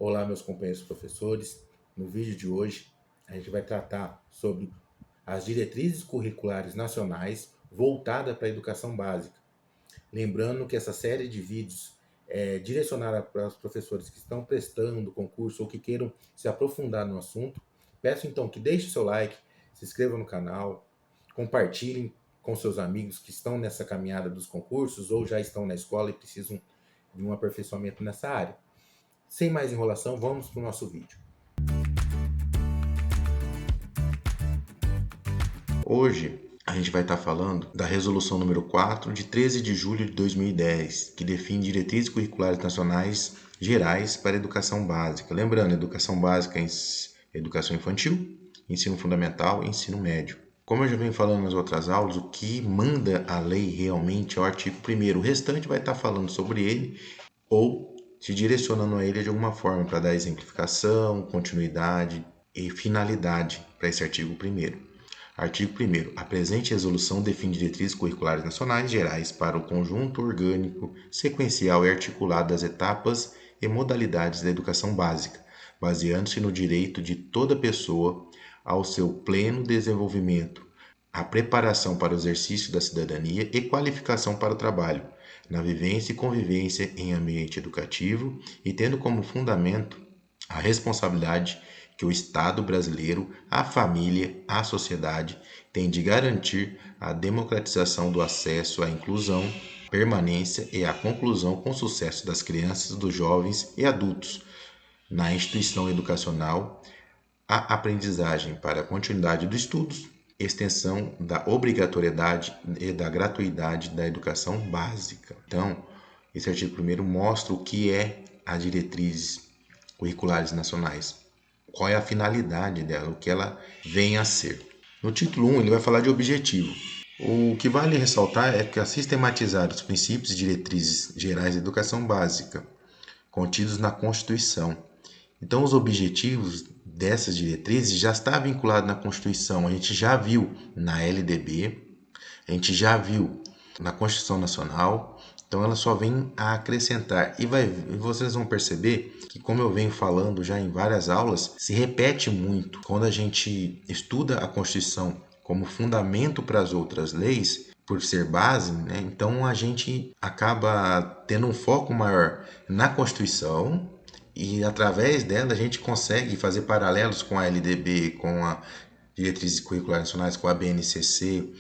Olá, meus companheiros professores. No vídeo de hoje, a gente vai tratar sobre as diretrizes curriculares nacionais voltada para a educação básica. Lembrando que essa série de vídeos é direcionada para os professores que estão prestando concurso ou que queiram se aprofundar no assunto. Peço então que deixe seu like, se inscreva no canal, compartilhem com seus amigos que estão nessa caminhada dos concursos ou já estão na escola e precisam de um aperfeiçoamento nessa área. Sem mais enrolação, vamos para o nosso vídeo. Hoje a gente vai estar falando da resolução número 4 de 13 de julho de 2010, que define diretrizes curriculares nacionais gerais para a educação básica. Lembrando, educação básica é educação infantil, ensino fundamental e ensino médio. Como eu já venho falando nas outras aulas, o que manda a lei realmente é o artigo 1º. O restante vai estar falando sobre ele ou se direcionando a ele de alguma forma para dar exemplificação, continuidade e finalidade para esse artigo 1º. Artigo 1º. A presente resolução define diretrizes curriculares nacionais gerais para o conjunto orgânico, sequencial e articulado das etapas e modalidades da educação básica, baseando-se no direito de toda pessoa ao seu pleno desenvolvimento, a preparação para o exercício da cidadania e qualificação para o trabalho, na vivência e convivência em ambiente educativo e tendo como fundamento a responsabilidade que o Estado brasileiro, a família, a sociedade tem de garantir a democratização do acesso à inclusão, permanência e à conclusão com sucesso das crianças, dos jovens e adultos na instituição educacional, a aprendizagem para a continuidade dos estudos, extensão da obrigatoriedade e da gratuidade da educação básica. Então, esse artigo 1º mostra o que é as diretrizes curriculares nacionais, qual é a finalidade dela, o que ela vem a ser. No título 1, ele vai falar de objetivo. O que vale ressaltar é que a sistematizar os princípios e diretrizes gerais da educação básica contidos na Constituição. Então, os objetivos dessas diretrizes já está vinculado na Constituição. A gente já viu na LDB, a gente já viu na Constituição Nacional. Então, ela só vem a acrescentar. E vocês vão perceber que, como eu venho falando já em várias aulas, se repete muito. Quando a gente estuda a Constituição como fundamento para as outras leis, por ser base, né? Então a gente acaba tendo um foco maior na Constituição e através dela a gente consegue fazer paralelos com a LDB, com a Diretrizes Curriculares Nacionais, com a BNCC,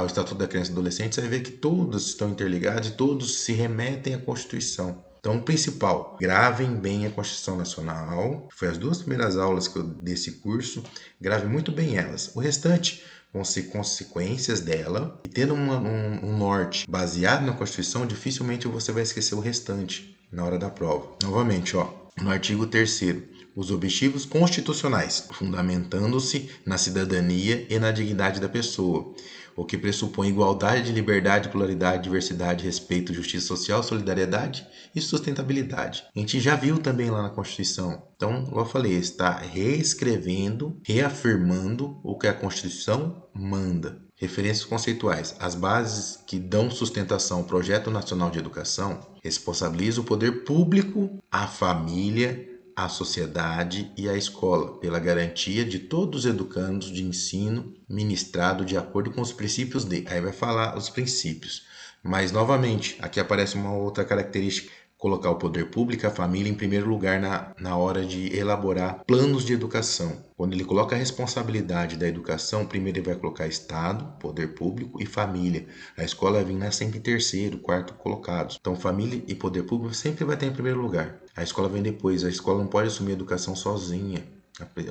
o Estatuto da Criança e do Adolescente. Você vai ver que todos estão interligados e todos se remetem à Constituição. Então, o principal, gravem bem a Constituição Nacional. Foi as 2 primeiras aulas que eu desse curso, gravem muito bem elas. O restante vão ser consequências dela. E tendo um norte baseado na Constituição, dificilmente você vai esquecer o restante na hora da prova. Novamente, no artigo 3º, os objetivos constitucionais, fundamentando-se na cidadania e na dignidade da pessoa, o que pressupõe igualdade, liberdade, pluralidade, diversidade, respeito, justiça social, solidariedade e sustentabilidade. A gente já viu também lá na Constituição. Então, como eu falei, está reescrevendo, reafirmando o que a Constituição manda. Referências conceituais. As bases que dão sustentação ao Projeto Nacional de Educação responsabilizam o poder público, a família, a sociedade e a escola pela garantia de todos os educandos de ensino ministrado de acordo com os princípios de. Aí vai falar os princípios. Mas, novamente, aqui aparece uma outra característica. Colocar o poder público e a família em primeiro lugar na hora de elaborar planos de educação. Quando ele coloca a responsabilidade da educação, primeiro ele vai colocar Estado, poder público e família. A escola vai vir sempre em terceiro, quarto colocados. Então, família e poder público sempre vai estar em primeiro lugar. A escola vem depois. A escola não pode assumir a educação sozinha.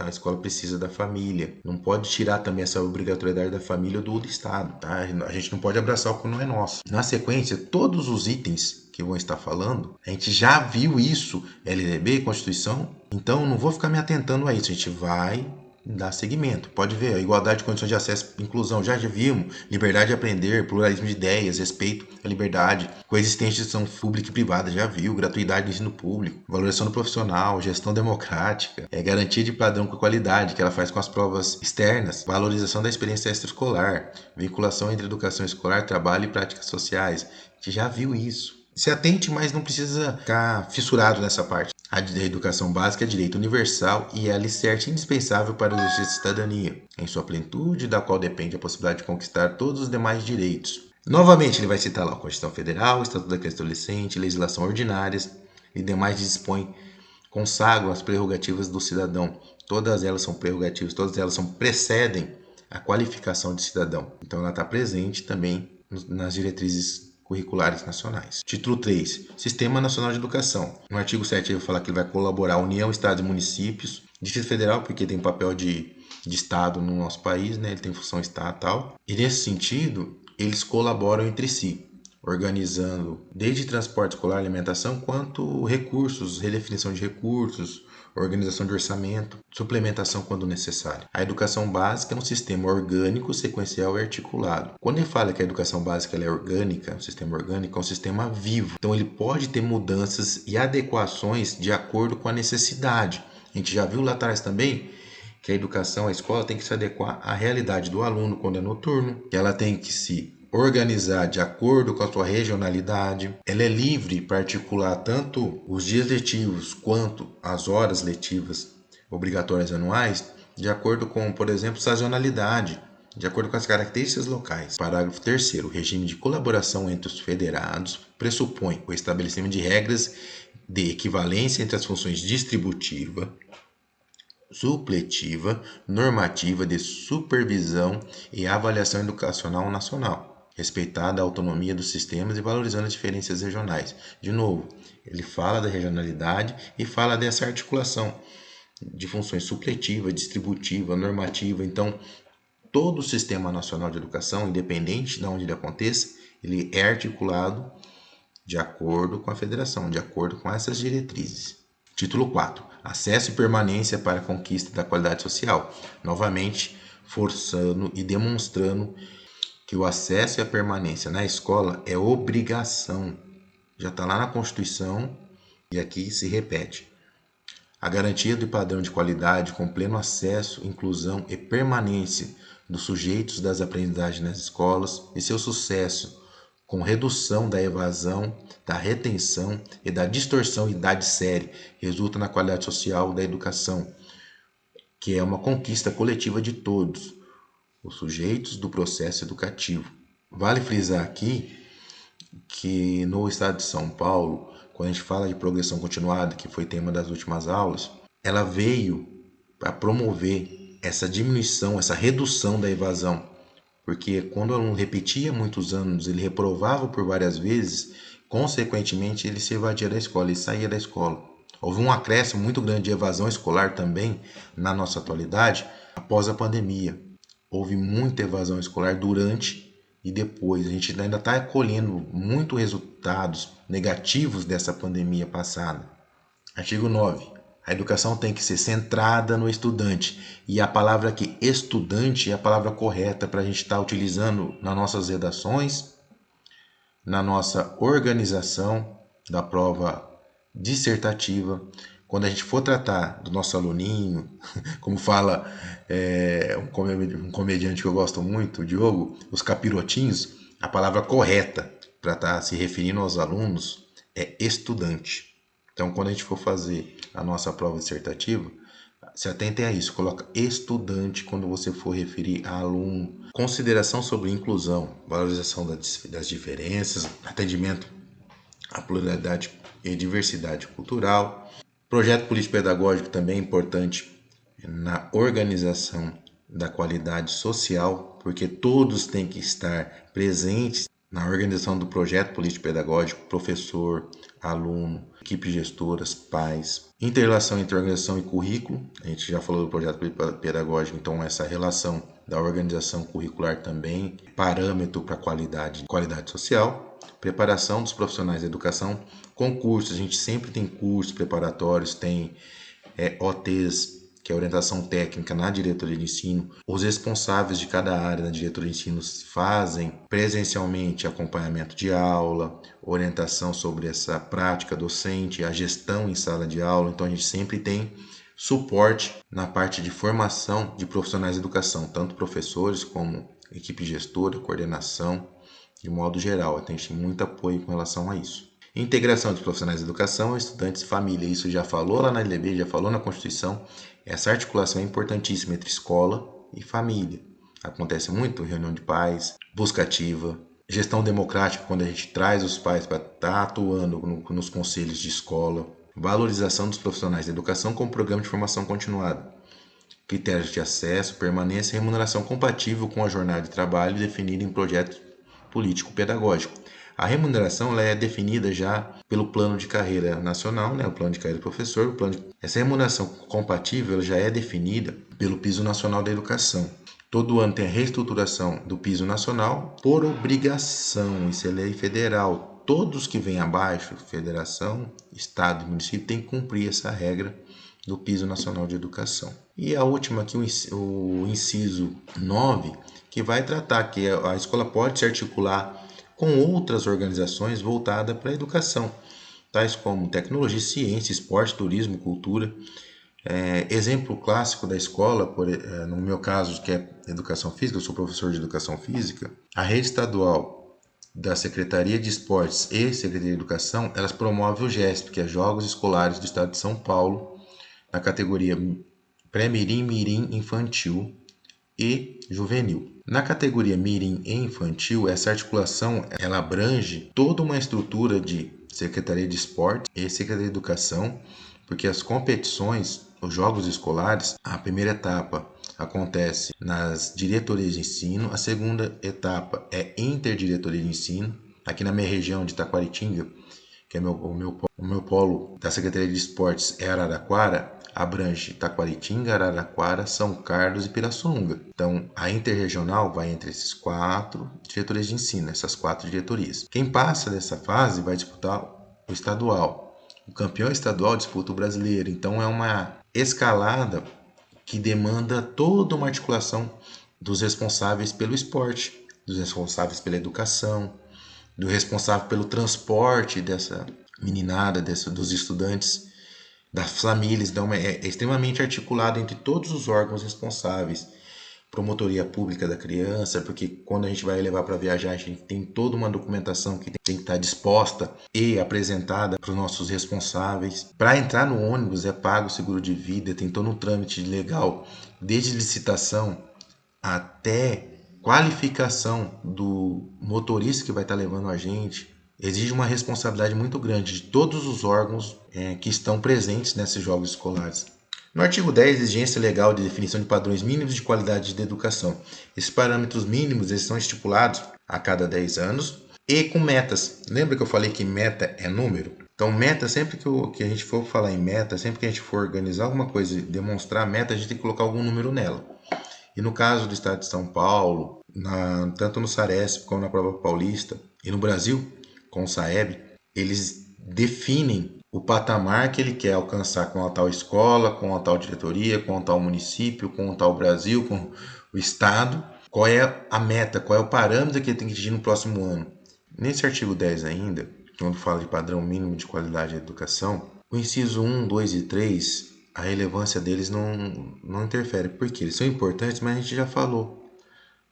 A escola precisa da família. Não pode tirar também essa obrigatoriedade da família do Estado. Tá? A gente não pode abraçar o que não é nosso. Na sequência, todos os itens que vão estar falando, a gente já viu isso, LDB, Constituição. Então, não vou ficar me atentando a isso. A gente vai dar seguimento. Pode ver, a igualdade de condições de acesso, inclusão, já vimos, liberdade de aprender, pluralismo de ideias, respeito à liberdade, coexistência de instituição pública e privada, já viu, gratuidade do ensino público, valorização do profissional, gestão democrática, garantia de padrão com qualidade, que ela faz com as provas externas, valorização da experiência extraescolar, vinculação entre educação escolar, trabalho e práticas sociais. A gente já viu isso. Se atente, mas não precisa ficar fissurado nessa parte. A educação básica é direito universal e é alicerce indispensável para o exercício de cidadania, em sua plenitude, da qual depende a possibilidade de conquistar todos os demais direitos. Novamente, ele vai citar lá a Constituição Federal, o Estatuto da Criança e Adolescente, legislação ordinárias e demais dispõem, consagram as prerrogativas do cidadão. Todas elas são prerrogativas, todas elas precedem a qualificação de cidadão. Então, ela está presente também nas diretrizes curriculares nacionais. Título 3. Sistema Nacional de Educação. No artigo 7 ele vai falar que ele vai colaborar a União, Estados e Municípios. Distrito Federal, porque tem papel de Estado no nosso país, né? Ele tem função estatal. E nesse sentido, eles colaboram entre si, organizando desde transporte escolar, alimentação, quanto recursos, redefinição de recursos, organização de orçamento, suplementação quando necessário. A educação básica é um sistema orgânico, sequencial e articulado. Quando ele fala que a educação básica ela é orgânica, um sistema orgânico é um sistema vivo. Então ele pode ter mudanças e adequações de acordo com a necessidade. A gente já viu lá atrás também que a educação, a escola tem que se adequar à realidade do aluno quando é noturno, que ela tem que se organizar de acordo com a sua regionalidade. Ela é livre para articular tanto os dias letivos quanto as horas letivas obrigatórias anuais, de acordo com, por exemplo, sazonalidade, de acordo com as características locais. Parágrafo 3º. O regime de colaboração entre os federados pressupõe o estabelecimento de regras de equivalência entre as funções distributiva, supletiva, normativa, de supervisão e avaliação educacional nacional, respeitada a autonomia dos sistemas e valorizando as diferenças regionais. De novo, ele fala da regionalidade e fala dessa articulação de funções supletiva, distributiva, normativa. Então, todo o Sistema Nacional de Educação, independente de onde ele aconteça, ele é articulado de acordo com a federação, de acordo com essas diretrizes. Título 4. Acesso e permanência para a conquista da qualidade social. Novamente, forçando e demonstrando que o acesso e a permanência na escola é obrigação. Já está lá na Constituição e aqui se repete. A garantia do padrão de qualidade com pleno acesso, inclusão e permanência dos sujeitos das aprendizagens nas escolas e seu sucesso com redução da evasão, da retenção e da distorção e idade séria, resulta na qualidade social da educação, que é uma conquista coletiva de todos os sujeitos do processo educativo. Vale frisar aqui que no estado de São Paulo, quando a gente fala de progressão continuada, que foi tema das últimas aulas, ela veio para promover essa diminuição, essa redução da evasão. Porque quando o aluno repetia muitos anos, ele reprovava por várias vezes, consequentemente ele se evadia da escola, ele saía da escola. Houve um acréscimo muito grande de evasão escolar também na nossa atualidade após a pandemia. Houve muita evasão escolar durante e depois. A gente ainda está colhendo muitos resultados negativos dessa pandemia passada. Artigo 9. A educação tem que ser centrada no estudante. E a palavra aqui, estudante, é a palavra correta para a gente estar utilizando nas nossas redações, na nossa organização da prova dissertativa. Quando a gente for tratar do nosso aluninho, como fala um comediante que eu gosto muito, o Diogo, os capirotinhos, a palavra correta para estar se referindo aos alunos é estudante. Então, quando a gente for fazer a nossa prova dissertativa, se atentem a isso, coloca estudante quando você for referir a aluno. Consideração sobre inclusão, valorização das diferenças, atendimento à pluralidade e diversidade cultural. Projeto político-pedagógico também é importante na organização da qualidade social, porque todos têm que estar presentes na organização do projeto político-pedagógico, professor, aluno, equipe gestoras, pais. Interrelação entre organização e currículo, a gente já falou do projeto pedagógico, então essa relação da organização curricular também, parâmetro para qualidade social. Preparação dos profissionais da educação, concursos, a gente sempre tem cursos preparatórios, tem OTs, que é orientação técnica na diretoria de ensino. Os responsáveis de cada área na diretoria de ensino fazem presencialmente acompanhamento de aula, orientação sobre essa prática docente, a gestão em sala de aula. Então a gente sempre tem suporte na parte de formação de profissionais de educação, tanto professores como equipe gestora, coordenação, de modo geral. A gente tem muito apoio com relação a isso. Integração dos profissionais da educação, estudantes e família. Isso já falou lá na LDB, já falou na Constituição. Essa articulação é importantíssima entre escola e família. Acontece muito reunião de pais, busca ativa, gestão democrática, quando a gente traz os pais para estar atuando nos conselhos de escola, valorização dos profissionais da educação com programa de formação continuada, critérios de acesso, permanência e remuneração compatível com a jornada de trabalho definida em projeto político-pedagógico. A remuneração ela é definida já pelo plano de carreira nacional, né? O plano de carreira do professor. Essa remuneração compatível ela já é definida pelo Piso Nacional da Educação. Todo ano tem a reestruturação do piso nacional por obrigação, isso é lei federal. Todos que vêm abaixo, federação, estado e município, têm que cumprir essa regra do piso nacional de educação. E a última aqui, o inciso 9, que vai tratar que a escola pode se articular com outras organizações voltadas para a educação, tais como tecnologia, ciência, esporte, turismo, cultura. Exemplo clássico da escola, no meu caso, que é educação física, eu sou professor de educação física, a rede estadual da Secretaria de Esportes e Secretaria de Educação, elas promovem o GESP, que é Jogos Escolares do Estado de São Paulo, na categoria pré-mirim, mirim, infantil e juvenil. Na categoria mirim e infantil, essa articulação ela abrange toda uma estrutura de Secretaria de Esportes e Secretaria de Educação, porque as competições, os jogos escolares, a primeira etapa acontece nas diretorias de ensino, a segunda etapa é interdiretoria de ensino, aqui na minha região de Taquaritinga, que é o meu polo da Secretaria de Esportes é Araraquara, abrange Taquaritinga, Araraquara, São Carlos e Pirassununga. Então, a interregional vai entre esses 4 diretorias de ensino, essas 4 diretorias. Quem passa dessa fase vai disputar o estadual. O campeão estadual disputa o brasileiro. Então, é uma escalada que demanda toda uma articulação dos responsáveis pelo esporte, dos responsáveis pela educação, do responsável pelo transporte dessa meninada, dos estudantes, das famílias. Então, é extremamente articulado entre todos os órgãos responsáveis. Promotoria Pública da Criança, porque quando a gente vai levar para viajar, a gente tem toda uma documentação que tem que estar disposta e apresentada para os nossos responsáveis. Para entrar no ônibus é pago o seguro de vida, tem todo um trâmite legal, desde licitação até qualificação do motorista que vai estar levando a gente. Exige uma responsabilidade muito grande de todos os órgãos que estão presentes nesses jogos escolares. No artigo 10, exigência legal de definição de padrões mínimos de qualidade de educação. Esses parâmetros mínimos eles são estipulados a cada 10 anos e com metas. Lembra que eu falei que meta é número? Então, meta, sempre que a gente for falar em meta, sempre que a gente for organizar alguma coisa e demonstrar a meta, a gente tem que colocar algum número nela. E no caso do estado de São Paulo, tanto no Saresp como na Prova Paulista e no Brasil, com o Saeb, eles definem o patamar que ele quer alcançar com a tal escola, com a tal diretoria, com o tal município, com o tal Brasil, com o estado. Qual é a meta, qual é o parâmetro que ele tem que atingir no próximo ano. Nesse artigo 10 ainda, quando fala de padrão mínimo de qualidade de educação, o inciso 1, 2 e 3, a relevância deles não interfere, porque eles são importantes, mas a gente já falou.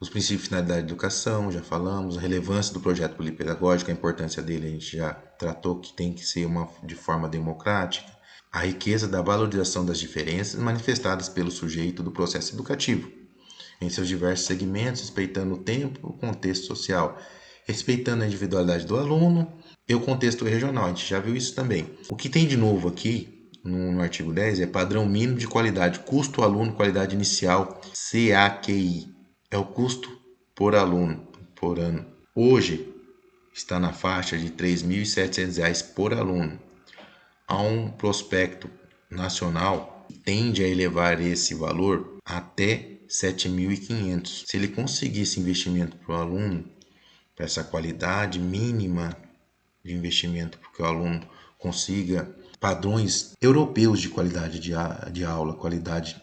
Os princípios e finalidade da educação, já falamos, a relevância do projeto polipedagógico, a importância dele a gente já tratou que tem que ser de forma democrática, a riqueza da valorização das diferenças manifestadas pelo sujeito do processo educativo, em seus diversos segmentos, respeitando o tempo e o contexto social, respeitando a individualidade do aluno e o contexto regional, a gente já viu isso também. O que tem de novo aqui no artigo 10 é padrão mínimo de qualidade, custo aluno, qualidade inicial, CAQI. É o custo por aluno por ano. Hoje está na faixa de R$ 3.700 por aluno. Há um prospecto nacional que tende a elevar esse valor até R$ 7.500. Se ele conseguir esse investimento para o aluno, para essa qualidade mínima de investimento, para que o aluno consiga padrões europeus de qualidade de aula, qualidade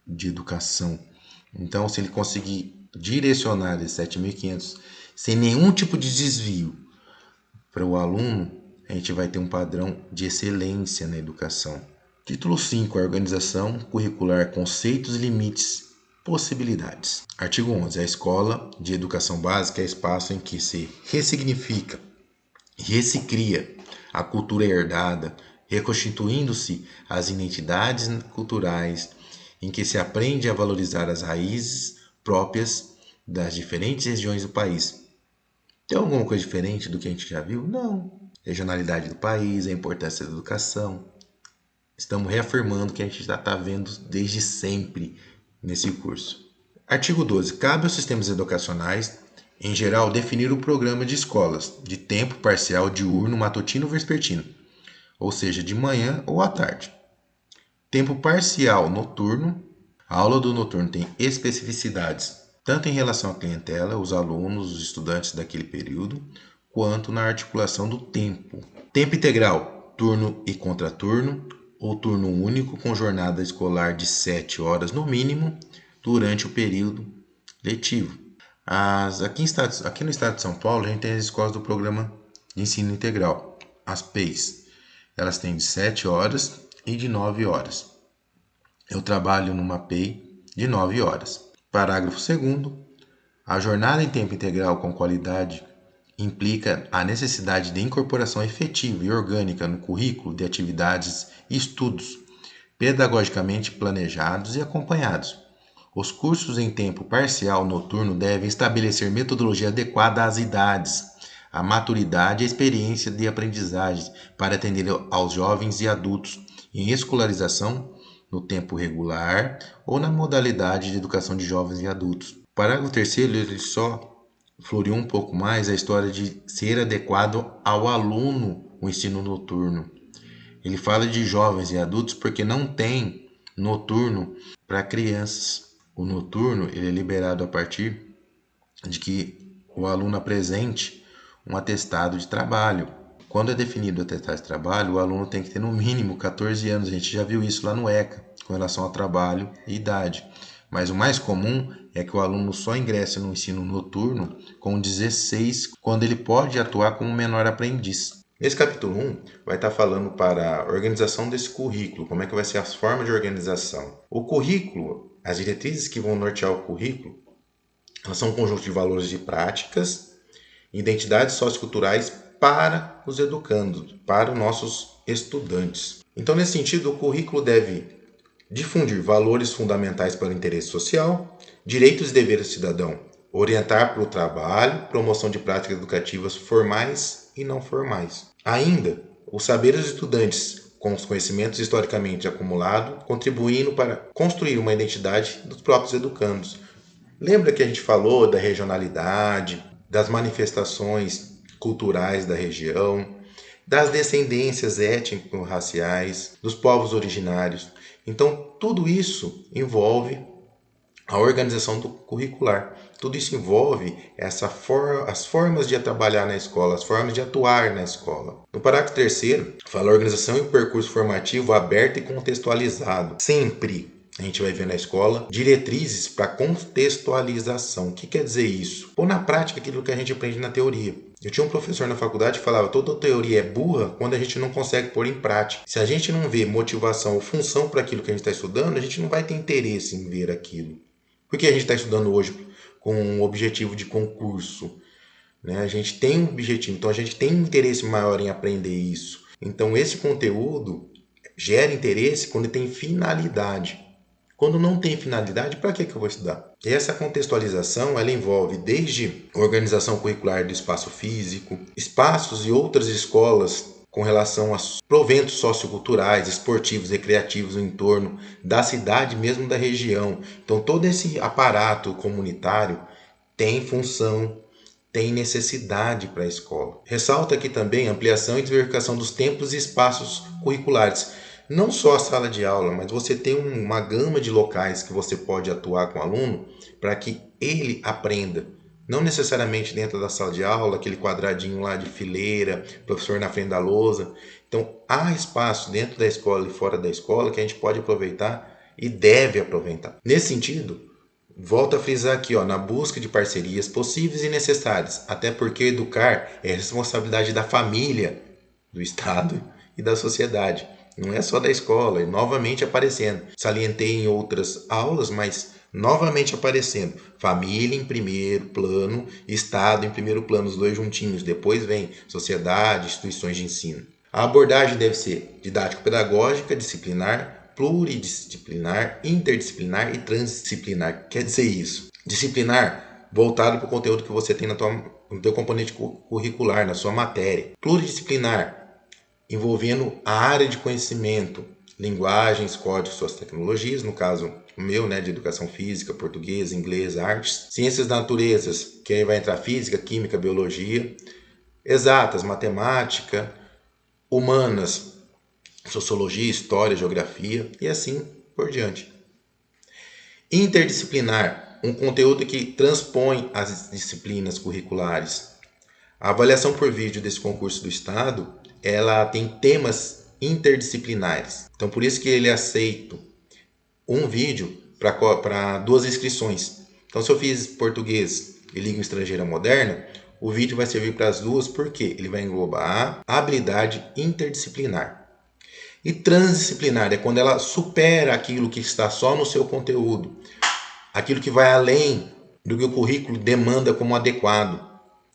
de educação. Então, se ele conseguir direcionar esses 7.500 sem nenhum tipo de desvio para o aluno, a gente vai ter um padrão de excelência na educação. Título 5. A organização curricular, conceitos, limites, possibilidades. Artigo 11. A escola de educação básica é espaço em que se ressignifica recicria a cultura herdada, reconstituindo-se as identidades culturais, em que se aprende a valorizar as raízes próprias das diferentes regiões do país. Tem alguma coisa diferente do que a gente já viu? Não. Regionalidade do país, a importância da educação. Estamos reafirmando o que a gente já está vendo desde sempre nesse curso. Artigo 12. Cabe aos sistemas educacionais, em geral, definir o programa de escolas de tempo parcial diurno, matutino ou vespertino, ou seja, de manhã ou à tarde. Tempo parcial noturno. A aula do noturno tem especificidades, tanto em relação à clientela, os alunos, os estudantes daquele período, quanto na articulação do tempo. Tempo integral, turno e contraturno, ou turno único com jornada escolar de 7 horas no mínimo durante o período letivo. Aqui no estado de São Paulo, a gente tem as escolas do programa de ensino integral, as PEIs. Elas têm de 7 horas e de 9 horas. Eu trabalho numa PEI de 9 horas. Parágrafo 2º. A jornada em tempo integral com qualidade implica a necessidade de incorporação efetiva e orgânica no currículo de atividades e estudos, pedagogicamente planejados e acompanhados. Os cursos em tempo parcial noturno devem estabelecer metodologia adequada às idades, à maturidade e à experiência de aprendizagem para atender aos jovens e adultos em escolarização no tempo regular ou na modalidade de educação de jovens e adultos. O parágrafo 3º, ele só floreou um pouco mais a história de ser adequado ao aluno o ensino noturno. Ele fala de jovens e adultos porque não tem noturno para crianças. O noturno ele é liberado a partir de que o aluno apresente um atestado de trabalho. Quando é definido o atestado de trabalho, o aluno tem que ter no mínimo 14 anos. A gente já viu isso lá no ECA, com relação ao trabalho e idade. Mas o mais comum é que o aluno só ingresse no ensino noturno com 16, quando ele pode atuar como menor aprendiz. Nesse capítulo 1, vai estar falando para a organização desse currículo, como é que vai ser as formas de organização. O currículo, as diretrizes que vão nortear o currículo, elas são um conjunto de valores e práticas, identidades socioculturais para os educandos, para os nossos estudantes. Então, nesse sentido, o currículo deve difundir valores fundamentais para o interesse social, direitos e deveres do cidadão, orientar para o trabalho, promoção de práticas educativas formais e não formais. Ainda, os saberes dos estudantes com os conhecimentos historicamente acumulados, contribuindo para construir uma identidade dos próprios educandos. Lembra que a gente falou da regionalidade, das manifestações culturais da região, das descendências étnico-raciais, dos povos originários. Então, tudo isso envolve a organização do curricular. Tudo isso envolve as formas de trabalhar na escola, as formas de atuar na escola. No parágrafo 3º, fala a organização e o percurso formativo aberto e contextualizado. Sempre a gente vai ver na escola diretrizes para contextualização. O que quer dizer isso? Pôr na prática aquilo que a gente aprende na teoria. Eu tinha um professor na faculdade que falava: toda teoria é burra quando a gente não consegue pôr em prática. Se a gente não vê motivação ou função para aquilo que a gente está estudando, a gente não vai ter interesse em ver aquilo. Por que a gente está estudando hoje com um objetivo de concurso? Né? A gente tem um objetivo, então a gente tem um interesse maior em aprender isso. Então esse conteúdo gera interesse quando tem finalidade. Quando não tem finalidade, para que eu vou estudar? E essa contextualização ela envolve desde organização curricular do espaço físico, espaços e outras escolas com relação a proventos socioculturais, esportivos, recreativos no entorno da cidade, mesmo da região. Então todo esse aparato comunitário tem função, tem necessidade para a escola. Ressalta aqui também a ampliação e diversificação dos tempos e espaços curriculares. Não só a sala de aula, mas você tem uma gama de locais que você pode atuar com o aluno para que ele aprenda. Não necessariamente dentro da sala de aula, aquele quadradinho lá de fileira, professor na frente da lousa. Então, há espaço dentro da escola e fora da escola que a gente pode aproveitar e deve aproveitar. Nesse sentido, volto a frisar aqui, na busca de parcerias possíveis e necessárias, até porque educar é responsabilidade da família, do Estado e da sociedade. Não é só da escola, e novamente aparecendo. Salientei em outras aulas, mas novamente aparecendo. Família em primeiro plano, Estado em primeiro plano, os dois juntinhos. Depois vem sociedade, instituições de ensino. A abordagem deve ser didático-pedagógica, disciplinar, pluridisciplinar, interdisciplinar e transdisciplinar. Quer dizer isso? Disciplinar, voltado para o conteúdo que você tem no teu componente curricular, na sua matéria. Pluridisciplinar, envolvendo a área de conhecimento, linguagens, códigos, suas tecnologias, no caso o meu, de educação física, português, inglês, artes. Ciências da natureza, que aí vai entrar física, química, biologia. Exatas, matemática. Humanas, sociologia, história, geografia e assim por diante. Interdisciplinar, um conteúdo que transpõe as disciplinas curriculares. A avaliação por vídeo desse concurso do Estado, ela tem temas interdisciplinares. Então, por isso que ele é aceito um vídeo para 2 inscrições. Então, se eu fiz português e língua estrangeira moderna, o vídeo vai servir para as 2 porque ele vai englobar a habilidade interdisciplinar. E transdisciplinar é quando ela supera aquilo que está só no seu conteúdo, aquilo que vai além do que o currículo demanda como adequado.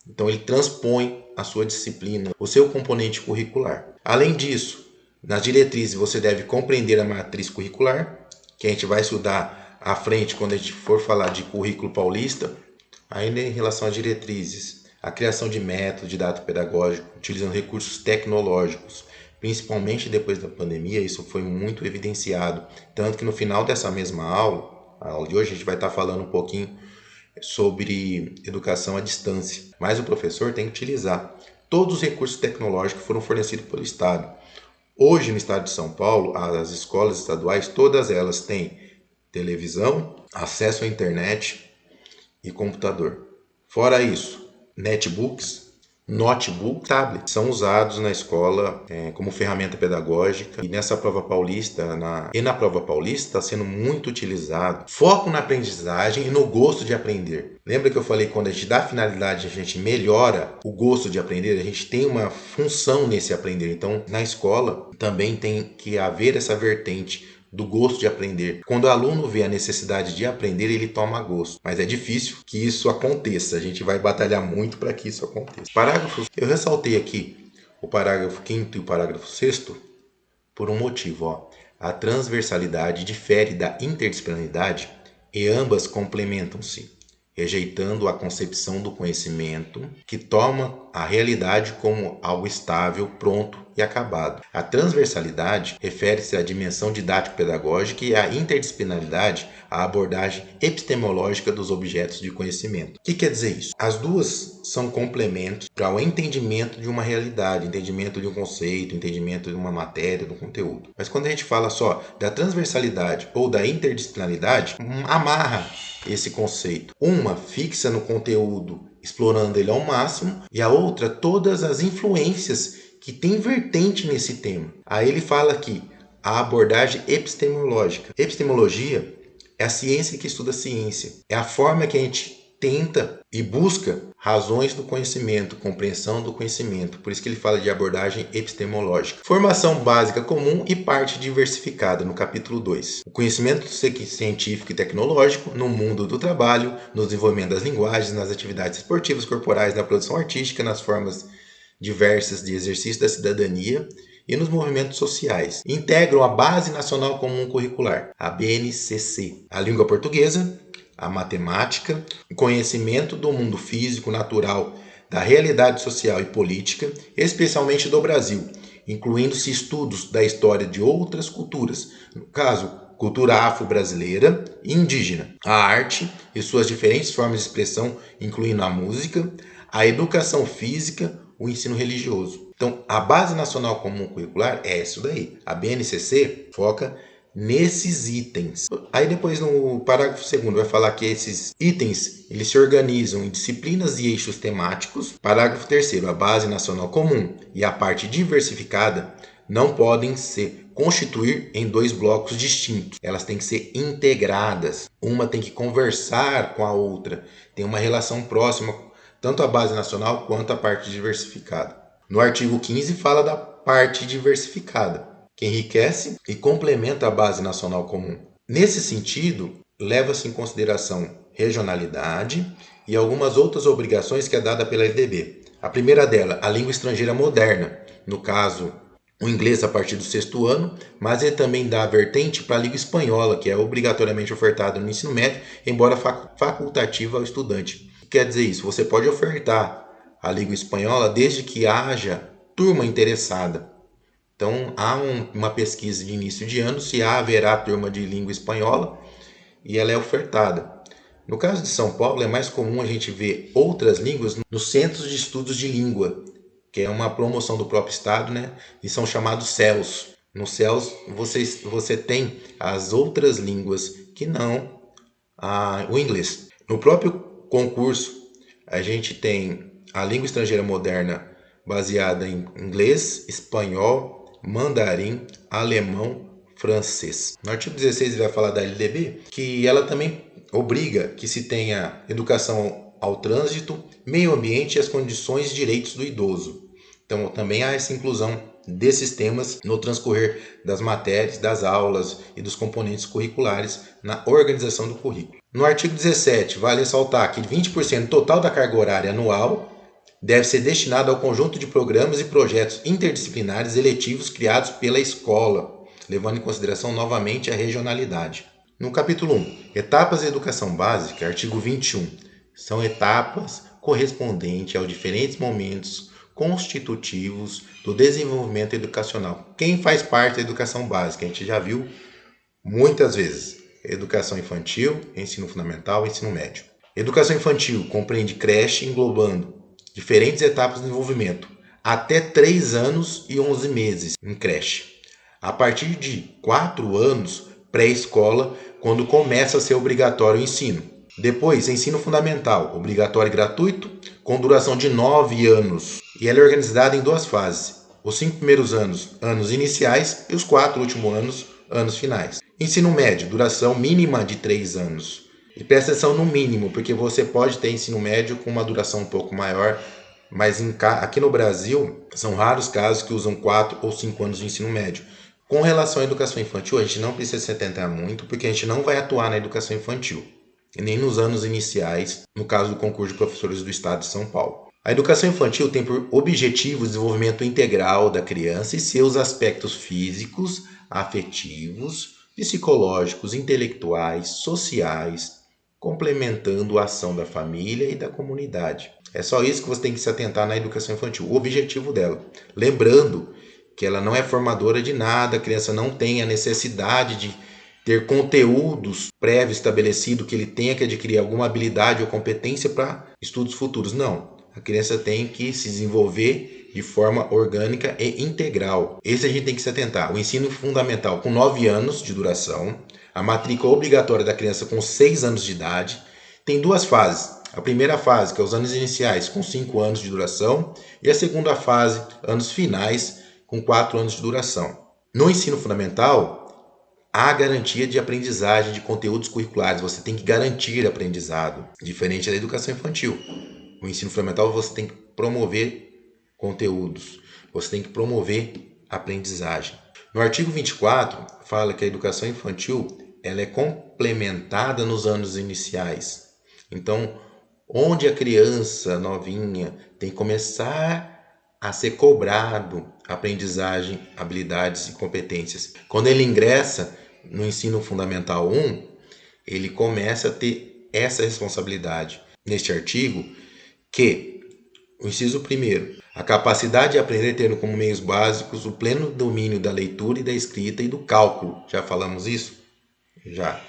Então, ele transpõe a sua disciplina, o seu componente curricular. Além disso, nas diretrizes você deve compreender a matriz curricular, que a gente vai estudar à frente quando a gente for falar de currículo paulista, ainda em relação às diretrizes, a criação de método didático-pedagógico, utilizando recursos tecnológicos, principalmente depois da pandemia, isso foi muito evidenciado. Tanto que no final dessa mesma aula, a aula de hoje, a gente vai estar falando um pouquinho sobre educação à distância. Mas o professor tem que utilizar todos os recursos tecnológicos que foram fornecidos pelo Estado. Hoje, no estado de São Paulo, as escolas estaduais, todas elas têm televisão, acesso à internet e computador. Fora isso, netbooks, notebook, tablet são usados na escola como ferramenta pedagógica. E nessa prova paulista, na prova paulista, está sendo muito utilizado. Foco na aprendizagem e no gosto de aprender. Lembra que eu falei que quando a gente dá finalidade, a gente melhora o gosto de aprender, a gente tem uma função nesse aprender. Então, na escola também tem que haver essa vertente do gosto de aprender. Quando o aluno vê a necessidade de aprender, ele toma gosto. Mas é difícil que isso aconteça. A gente vai batalhar muito para que isso aconteça. Eu ressaltei aqui o parágrafo 5º e o parágrafo 6º por um motivo. A transversalidade difere da interdisciplinaridade e ambas complementam-se, rejeitando a concepção do conhecimento que toma a realidade como algo estável, pronto e acabado. A transversalidade refere-se à dimensão didático-pedagógica e a interdisciplinaridade à abordagem epistemológica dos objetos de conhecimento. O que quer dizer isso? As duas são complementos para o entendimento de uma realidade, entendimento de um conceito, entendimento de uma matéria, do conteúdo. Mas quando a gente fala só da transversalidade ou da interdisciplinaridade, amarra esse conceito. Uma fixa no conteúdo, explorando ele ao máximo, e a outra todas as influências que tem vertente nesse tema. Aí ele fala aqui a abordagem epistemológica. Epistemologia é a ciência que estuda a ciência. É a forma que a gente tenta e busca razões do conhecimento, compreensão do conhecimento. Por isso que ele fala de abordagem epistemológica. Formação básica comum e parte diversificada, no capítulo 2. O conhecimento científico e tecnológico no mundo do trabalho, no desenvolvimento das linguagens, nas atividades esportivas, corporais, na produção artística, nas formas diversas de exercício da cidadania e nos movimentos sociais. Integram a Base Nacional Comum Curricular, a BNCC, a língua portuguesa, a matemática, o conhecimento do mundo físico, natural, da realidade social e política, especialmente do Brasil, incluindo-se estudos da história de outras culturas, no caso, cultura afro-brasileira e indígena, a arte e suas diferentes formas de expressão, incluindo a música, a educação física, o ensino religioso. Então, a Base Nacional Comum Curricular é isso daí. A BNCC foca nesses itens. Aí depois no parágrafo 2º vai falar que esses itens eles se organizam em disciplinas e eixos temáticos. Parágrafo 3º, a Base Nacional Comum e a parte diversificada não podem se constituir em 2 blocos distintos. Elas têm que ser integradas. Uma tem que conversar com a outra. Tem uma relação próxima, tanto a Base Nacional quanto a parte diversificada. No artigo 15 fala da parte diversificada, que enriquece e complementa a Base Nacional Comum. Nesse sentido, leva-se em consideração regionalidade e algumas outras obrigações que é dada pela LDB. A primeira dela, a língua estrangeira moderna, no caso, o inglês a partir do 6º ano, mas ele também dá a vertente para a língua espanhola, que é obrigatoriamente ofertada no ensino médio, embora facultativa ao estudante. O que quer dizer isso? Você pode ofertar a língua espanhola desde que haja turma interessada. Então, há uma pesquisa de início de ano se haverá turma de língua espanhola e ela é ofertada. No caso de São Paulo, é mais comum a gente ver outras línguas nos centros de estudos de língua, que é uma promoção do próprio estado, né? E são chamados CELS. No CELS você tem as outras línguas que não o inglês. No próprio concurso, a gente tem a língua estrangeira moderna baseada em inglês, espanhol, mandarim, alemão, francês. No artigo 16 ele vai falar da LDB, que ela também obriga que se tenha educação ao trânsito, meio ambiente e as condições e direitos do idoso. Então também há essa inclusão desses temas no transcorrer das matérias, das aulas e dos componentes curriculares na organização do currículo. No artigo 17, vale ressaltar que 20% total da carga horária anual deve ser destinado ao conjunto de programas e projetos interdisciplinares eletivos criados pela escola, levando em consideração novamente a regionalidade. No capítulo 1, etapas da educação básica, artigo 21, são etapas correspondentes aos diferentes momentos constitutivos do desenvolvimento educacional. Quem faz parte da educação básica? A gente já viu muitas vezes. Educação infantil, ensino fundamental e ensino médio. Educação infantil compreende creche englobando diferentes etapas de desenvolvimento, até 3 anos e 11 meses em creche. A partir de 4 anos, pré-escola, quando começa a ser obrigatório o ensino. Depois, ensino fundamental, obrigatório e gratuito, com duração de 9 anos. E ela é organizada em 2 fases. Os 5 primeiros anos, anos iniciais, e os 4 últimos anos, anos finais. Ensino médio, duração mínima de 3 anos. E presta atenção no mínimo, porque você pode ter ensino médio com uma duração um pouco maior, mas aqui no Brasil, são raros casos que usam 4 ou 5 anos de ensino médio. Com relação à educação infantil, a gente não precisa se atentar muito, porque a gente não vai atuar na educação infantil, e nem nos anos iniciais, no caso do concurso de professores do Estado de São Paulo. A educação infantil tem por objetivo o desenvolvimento integral da criança e seus aspectos físicos, afetivos, psicológicos, intelectuais, sociais, complementando a ação da família e da comunidade. É só isso que você tem que se atentar na educação infantil, o objetivo dela. Lembrando que ela não é formadora de nada, a criança não tem a necessidade de ter conteúdos prévios estabelecidos, que ele tenha que adquirir alguma habilidade ou competência para estudos futuros. Não, a criança tem que se desenvolver de forma orgânica e integral. Esse a gente tem que se atentar. O ensino fundamental com 9 anos de duração, a matrícula obrigatória da criança com 6 anos de idade, tem 2 fases. A primeira fase, que é os anos iniciais, com 5 anos de duração, e a segunda fase, anos finais, com 4 anos de duração. No ensino fundamental, há garantia de aprendizagem de conteúdos curriculares. Você tem que garantir aprendizado, diferente da educação infantil. No ensino fundamental, você tem que promover conteúdos, você tem que promover aprendizagem. No artigo 24, fala que a educação infantil ela é complementada nos anos iniciais. Então, onde a criança novinha tem que começar a ser cobrado aprendizagem, habilidades e competências. Quando ele ingressa no ensino fundamental 1, ele começa a ter essa responsabilidade. Neste artigo, que o inciso 1º, a capacidade de aprender tendo como meios básicos o pleno domínio da leitura e da escrita e do cálculo. Já falamos isso? Já.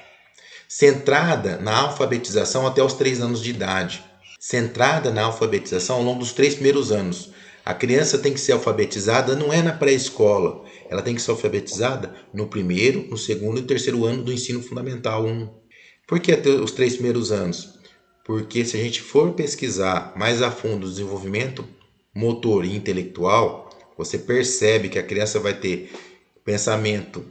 Centrada na alfabetização até os 3 anos de idade. Centrada na alfabetização ao longo dos 3 primeiros anos. A criança tem que ser alfabetizada, não é na pré-escola. Ela tem que ser alfabetizada no 1º, no 2º e 3º ano do ensino fundamental 1. Por que até os 3 primeiros anos? Porque se a gente for pesquisar mais a fundo o desenvolvimento motor e intelectual, você percebe que a criança vai ter pensamento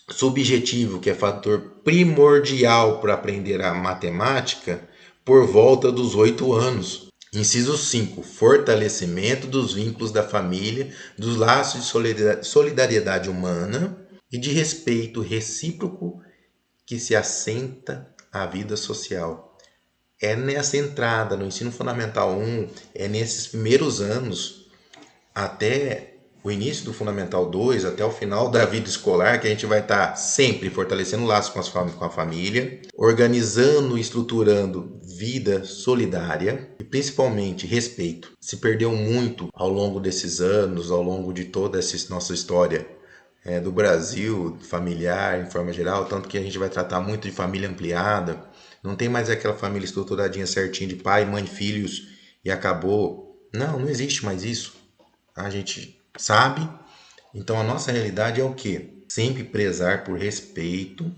subjetivo, que é fator primordial para aprender a matemática, por volta dos 8 anos. Inciso 5. Fortalecimento dos vínculos da família, dos laços de solidariedade humana e de respeito recíproco que se assenta a vida social. É nessa entrada no ensino fundamental 1, é nesses primeiros anos, até o início do Fundamental 2, até o final da vida escolar, que a gente vai estar sempre fortalecendo laços com a família, organizando e estruturando vida solidária e principalmente respeito. Se perdeu muito ao longo desses anos, ao longo de toda essa nossa história do Brasil, familiar, em forma geral, tanto que a gente vai tratar muito de família ampliada. Não tem mais aquela família estruturadinha certinho de pai, mãe, filhos e acabou. Não existe mais isso. A gente sabe. Então a nossa realidade é o quê? Sempre prezar por respeito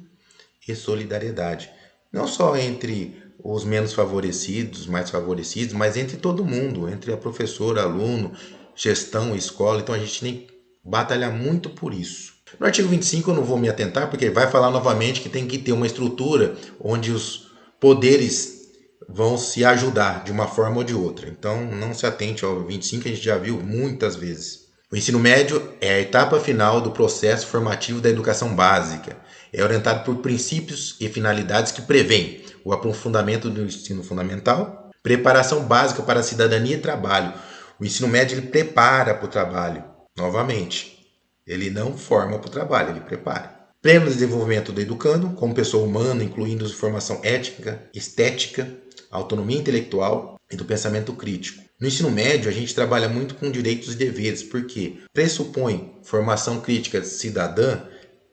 e solidariedade. Não só entre os menos favorecidos, mais favorecidos, mas entre todo mundo, entre a professora, aluno, gestão, escola. Então a gente tem que batalhar muito por isso. No artigo 25 eu não vou me atentar, porque vai falar novamente que tem que ter uma estrutura onde os poderes vão se ajudar de uma forma ou de outra. Então não se atente ao 25, que a gente já viu muitas vezes. O ensino médio é a etapa final do processo formativo da educação básica. É orientado por princípios e finalidades que prevêem o aprofundamento do ensino fundamental, preparação básica para a cidadania e trabalho. O ensino médio ele prepara para o trabalho, novamente. Ele não forma para o trabalho, ele prepara. Pleno desenvolvimento do educando, como pessoa humana, incluindo formação ética, estética, autonomia intelectual e do pensamento crítico. No ensino médio, a gente trabalha muito com direitos e deveres, porque pressupõe formação crítica cidadã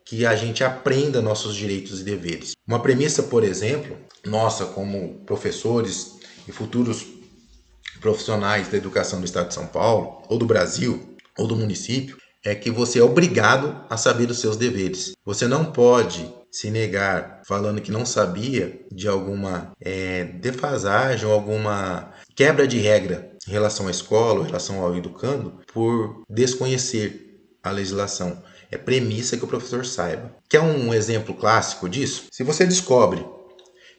que a gente aprenda nossos direitos e deveres. Uma premissa, por exemplo, nossa como professores e futuros profissionais da educação do Estado de São Paulo, ou do Brasil, ou do município, é que você é obrigado a saber os seus deveres. Você não pode se negar falando que não sabia de alguma defasagem ou alguma quebra de regra em relação à escola ou em relação ao educando por desconhecer a legislação. É premissa que o professor saiba. Quer um exemplo clássico disso? Se você descobre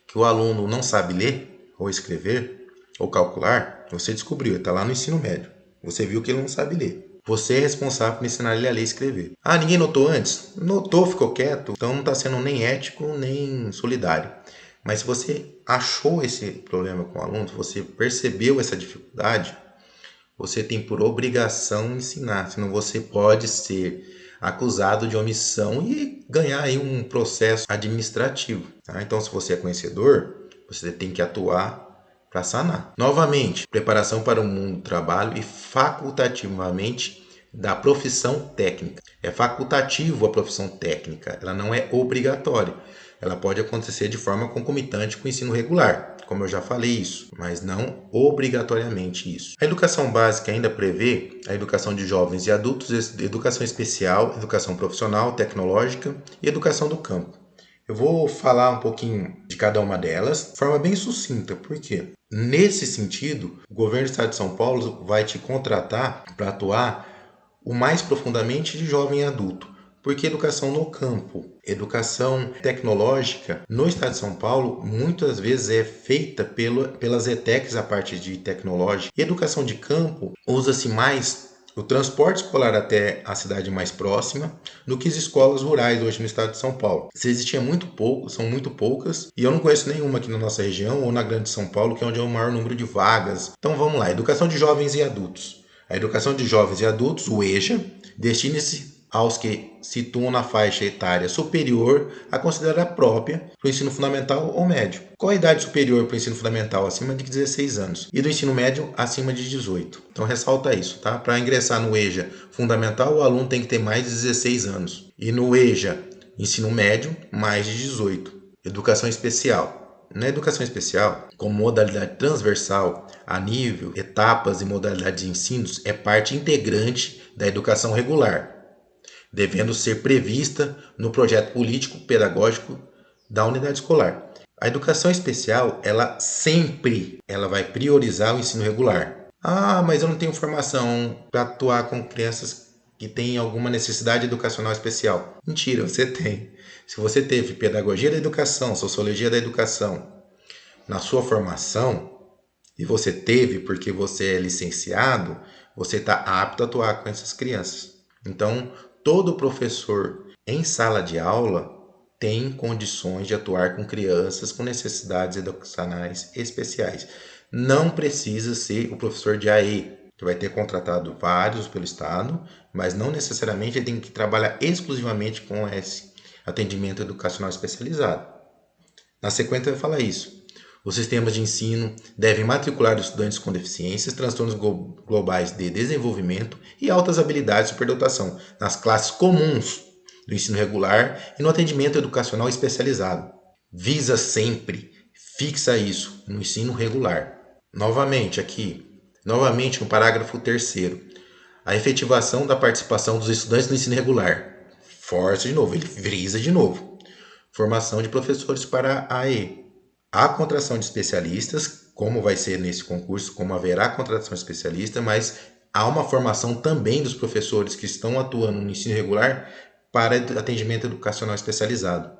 que o aluno não sabe ler ou escrever ou calcular, você descobriu, está lá no ensino médio. Você viu que ele não sabe ler. Você é responsável por ensinar ele a ler e escrever. Ah, ninguém notou antes? Notou, ficou quieto. Então não está sendo nem ético, nem solidário. Mas se você achou esse problema com o aluno, se você percebeu essa dificuldade, você tem por obrigação ensinar. Senão você pode ser acusado de omissão e ganhar aí um processo administrativo. Tá? Então, se você é conhecedor, você tem que atuar para sanar. Novamente, preparação para o mundo do trabalho e facultativamente da profissão técnica. É facultativo a profissão técnica, ela não é obrigatória. Ela pode acontecer de forma concomitante com o ensino regular, como eu já falei isso, mas não obrigatoriamente isso. A educação básica ainda prevê a educação de jovens e adultos, educação especial, educação profissional, tecnológica e educação do campo. Eu vou falar um pouquinho de cada uma delas de forma bem sucinta, porque nesse sentido, o governo do Estado de São Paulo vai te contratar para atuar o mais profundamente de jovem e adulto. Porque educação no campo, educação tecnológica no Estado de São Paulo, muitas vezes é feita pelas ETECs, a parte de tecnológica. E educação de campo usa-se mais o transporte escolar até a cidade mais próxima do que as escolas rurais hoje no Estado de São Paulo. Se existia muito pouco, são muito poucas, e eu não conheço nenhuma aqui na nossa região ou na Grande São Paulo, que é onde é o maior número de vagas. Então vamos lá, educação de jovens e adultos. A educação de jovens e adultos, o EJA, destina-se aos que situam na faixa etária superior a considerar própria para o ensino fundamental ou médio. Qual a idade superior para o ensino fundamental? Acima de 16 anos. E do ensino médio, acima de 18. Então ressalta isso, tá? Para ingressar no EJA fundamental, o aluno tem que ter mais de 16 anos. E no EJA ensino médio, mais de 18. Educação especial. Na educação especial, como modalidade transversal, a nível, etapas e modalidades de ensinos, é parte integrante da educação regular, devendo ser prevista no projeto político-pedagógico da unidade escolar. A educação especial, ela vai priorizar o ensino regular. Ah, mas eu não tenho formação para atuar com crianças que têm alguma necessidade educacional especial. Mentira, você tem. Se você teve pedagogia da educação, sociologia da educação na sua formação, e você teve porque você é licenciado, você está apto a atuar com essas crianças. Então, todo professor em sala de aula tem condições de atuar com crianças com necessidades educacionais especiais. Não precisa ser o professor de AE, que vai ter contratado vários pelo Estado, mas não necessariamente ele tem que trabalhar exclusivamente com esse atendimento educacional especializado. Na sequência vai falar isso. Os sistemas de ensino devem matricular os estudantes com deficiências, transtornos globais de desenvolvimento e altas habilidades de superdotação nas classes comuns do ensino regular e no atendimento educacional especializado. Visa sempre, fixa isso no ensino regular. Novamente no parágrafo 3º, a efetivação da participação dos estudantes no ensino regular. Força de novo, ele frisa de novo. Formação de professores para a AE. Há contratação de especialistas, como vai ser nesse concurso, como haverá contratação de especialista, mas há uma formação também dos professores que estão atuando no ensino regular para atendimento educacional especializado.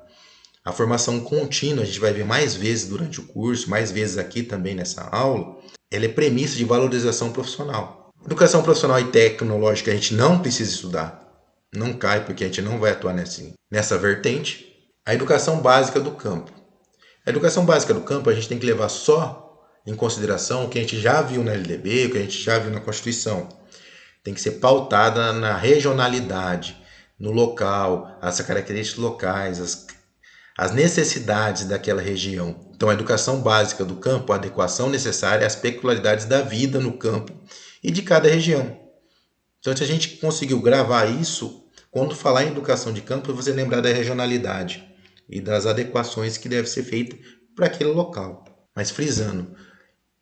A formação contínua, a gente vai ver mais vezes durante o curso, mais vezes aqui também nessa aula, ela é premissa de valorização profissional. Educação profissional e tecnológica a gente não precisa estudar, não cai porque a gente não vai atuar nessa vertente. A educação básica do campo. A educação básica do campo a gente tem que levar só em consideração o que a gente já viu na LDB, o que a gente já viu na Constituição. Tem que ser pautada na regionalidade, no local, as características locais, as necessidades daquela região. Então, a educação básica do campo, a adequação necessária às peculiaridades da vida no campo e de cada região. Então, se a gente conseguiu gravar isso, quando falar em educação de campo, você lembrar da regionalidade e das adequações que devem ser feitas para aquele local. Mas frisando,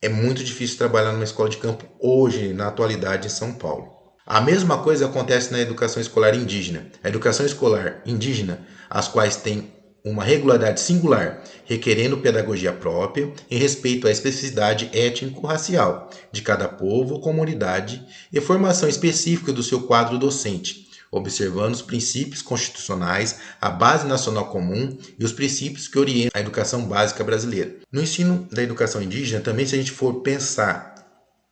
é muito difícil trabalhar numa escola de campo hoje, na atualidade, em São Paulo. A mesma coisa acontece na educação escolar indígena. A educação escolar indígena, as quais têm uma regularidade singular, requerendo pedagogia própria em respeito à especificidade étnico-racial de cada povo ou comunidade e formação específica do seu quadro docente, observando os princípios constitucionais, a base nacional comum e os princípios que orientam a educação básica brasileira. No ensino da educação indígena, também, se a gente for pensar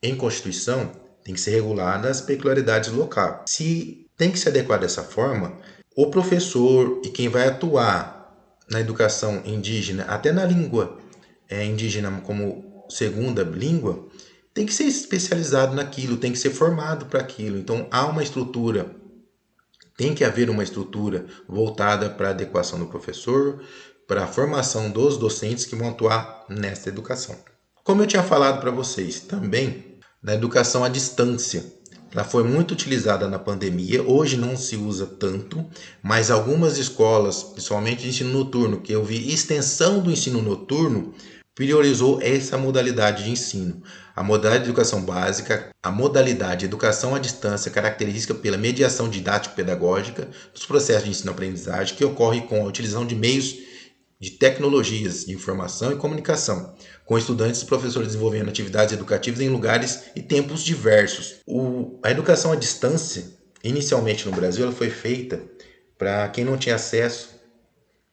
em Constituição, tem que ser regulada as peculiaridades locais. Se tem que se adequar dessa forma, o professor e quem vai atuar na educação indígena, até na língua indígena como segunda língua, tem que ser especializado naquilo, tem que ser formado para aquilo. Então, há uma estrutura, tem que haver uma estrutura voltada para a adequação do professor, para a formação dos docentes que vão atuar nesta educação. Como eu tinha falado para vocês também, da educação à distância. Ela foi muito utilizada na pandemia, hoje não se usa tanto, mas algumas escolas, principalmente de ensino noturno, que eu vi extensão do ensino noturno, priorizou essa modalidade de ensino. A modalidade de educação básica, a modalidade de educação à distância, característica pela mediação didático-pedagógica dos processos de ensino-aprendizagem que ocorre com a utilização de meios de tecnologias de informação e comunicação, com estudantes e professores desenvolvendo atividades educativas em lugares e tempos diversos. A educação à distância, inicialmente no Brasil, ela foi feita para quem não tinha acesso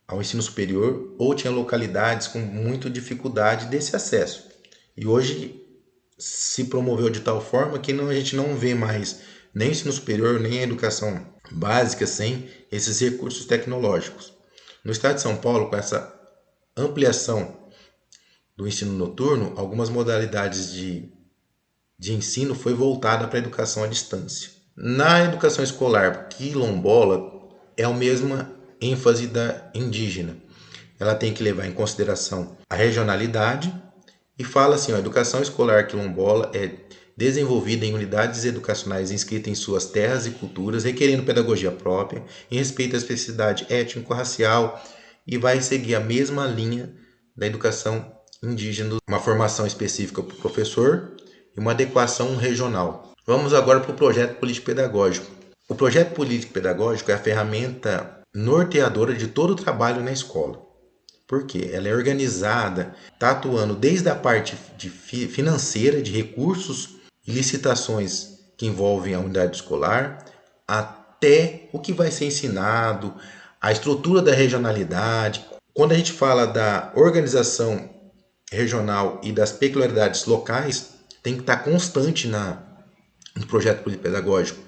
ao ensino superior ou tinha localidades com muita dificuldade desse acesso. E hoje se promoveu de tal forma que a gente não vê mais nem o ensino superior, nem a educação básica sem esses recursos tecnológicos. No estado de São Paulo, com essa ampliação do ensino noturno, algumas modalidades de ensino foi voltada para a educação à distância. Na educação escolar quilombola, é a mesma ênfase da indígena. Ela tem que levar em consideração a regionalidade e fala assim, a educação escolar quilombola é desenvolvida em unidades educacionais inscritas em suas terras e culturas, requerendo pedagogia própria, em respeito à especificidade étnico-racial, e vai seguir a mesma linha da educação indígena, uma formação específica para o professor e uma adequação regional. Vamos agora para o projeto político-pedagógico. O projeto político-pedagógico é a ferramenta norteadora de todo o trabalho na escola. Por quê? Ela é organizada, está atuando desde a parte financeira, de recursos e licitações que envolvem a unidade escolar, até o que vai ser ensinado, a estrutura da regionalidade. Quando a gente fala da organização regional e das peculiaridades locais, tem que estar constante no projeto político-pedagógico.